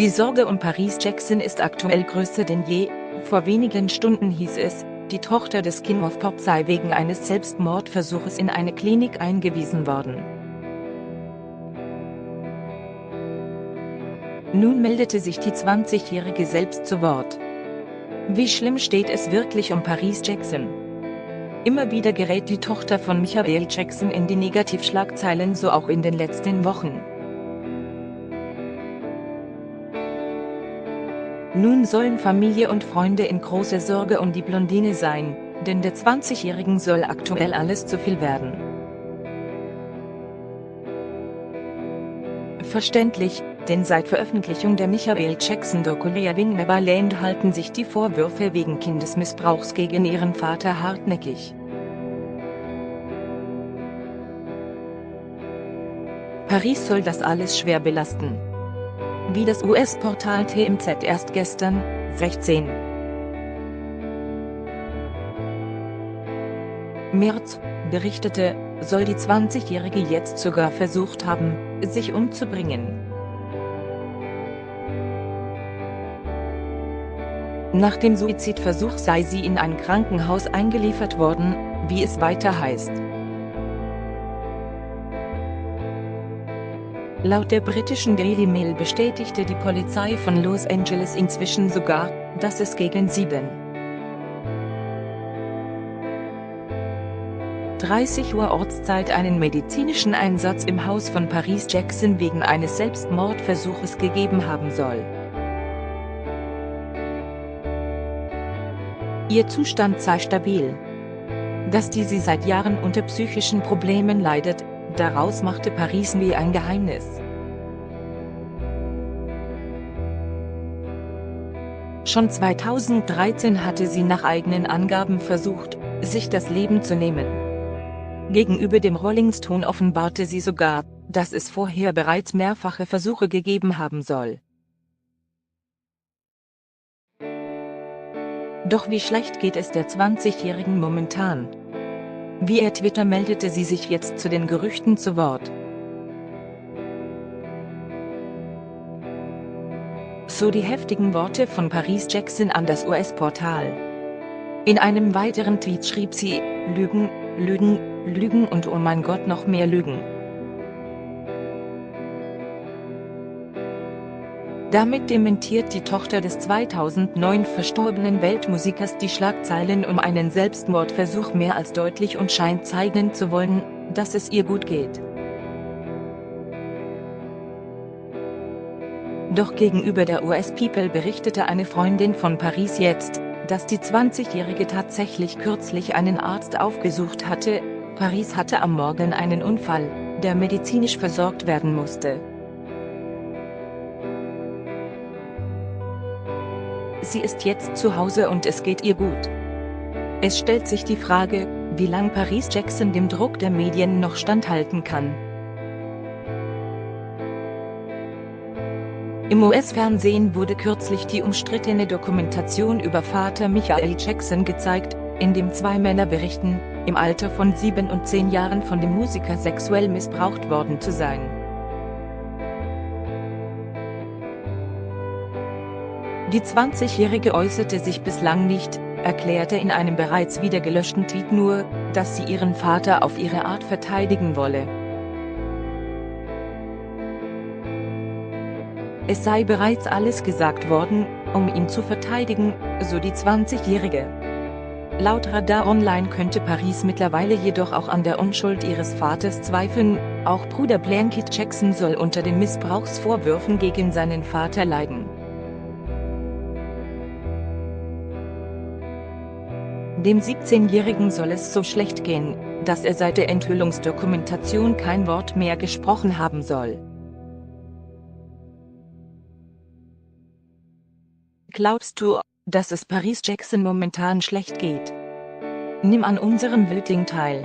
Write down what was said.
Die Sorge um Paris Jackson ist aktuell größer denn je. Vor wenigen Stunden hieß es, die Tochter des King of Pop sei wegen eines Selbstmordversuches in eine Klinik eingewiesen worden. Nun meldete sich die 20-Jährige selbst zu Wort. Wie schlimm steht es wirklich um Paris Jackson? Immer wieder gerät die Tochter von Michael Jackson in die Negativschlagzeilen, so auch in den letzten Wochen. Nun sollen Familie und Freunde in großer Sorge um die Blondine sein, denn der 20-Jährigen soll aktuell alles zu viel werden. Verständlich, denn seit Veröffentlichung der Michael Jackson-Doku Living Neverland halten sich die Vorwürfe wegen Kindesmissbrauchs gegen ihren Vater hartnäckig. Paris soll das alles schwer belasten. Wie das US-Portal TMZ erst gestern, 16. März, berichtete, soll die 20-Jährige jetzt sogar versucht haben, sich umzubringen. Nach dem Suizidversuch sei sie in ein Krankenhaus eingeliefert worden, wie es weiter heißt. Laut der britischen Daily Mail bestätigte die Polizei von Los Angeles inzwischen sogar, dass es gegen 7:30 Uhr Ortszeit einen medizinischen Einsatz im Haus von Paris Jackson wegen eines Selbstmordversuches gegeben haben soll. Ihr Zustand sei stabil. Dass sie seit Jahren unter psychischen Problemen leidet, daraus machte Paris nie ein Geheimnis. Schon 2013 hatte sie nach eigenen Angaben versucht, sich das Leben zu nehmen. Gegenüber dem Rolling Stone offenbarte sie sogar, dass es vorher bereits mehrfache Versuche gegeben haben soll. Doch wie schlecht geht es der 20-Jährigen momentan? Via Twitter meldete sie sich jetzt zu den Gerüchten zu Wort. So die heftigen Worte von Paris Jackson an das US-Portal. In einem weiteren Tweet schrieb sie: Lügen, Lügen, Lügen und oh mein Gott noch mehr Lügen. Damit dementiert die Tochter des 2009 verstorbenen Weltmusikers die Schlagzeilen um einen Selbstmordversuch mehr als deutlich und scheint zeigen zu wollen, dass es ihr gut geht. Doch gegenüber der US People berichtete eine Freundin von Paris jetzt, dass die 20-Jährige tatsächlich kürzlich einen Arzt aufgesucht hatte. Paris hatte am Morgen einen Unfall, der medizinisch versorgt werden musste. Sie ist jetzt zu Hause und es geht ihr gut. Es stellt sich die Frage, wie lang Paris Jackson dem Druck der Medien noch standhalten kann. Im US-Fernsehen wurde kürzlich die umstrittene Dokumentation über Vater Michael Jackson gezeigt, in dem zwei Männer berichten, im Alter von 7 und 10 Jahren von dem Musiker sexuell missbraucht worden zu sein. Die 20-Jährige äußerte sich bislang nicht, erklärte in einem bereits wieder gelöschten Tweet nur, dass sie ihren Vater auf ihre Art verteidigen wolle. Es sei bereits alles gesagt worden, um ihn zu verteidigen, so die 20-Jährige. Laut Radar Online könnte Paris mittlerweile jedoch auch an der Unschuld ihres Vaters zweifeln, auch Bruder Blanket Jackson soll unter den Missbrauchsvorwürfen gegen seinen Vater leiden. Dem 17-Jährigen soll es so schlecht gehen, dass er seit der Enthüllungsdokumentation kein Wort mehr gesprochen haben soll. Glaubst du, dass es Paris Jackson momentan schlecht geht? Nimm an unserem Voting teil.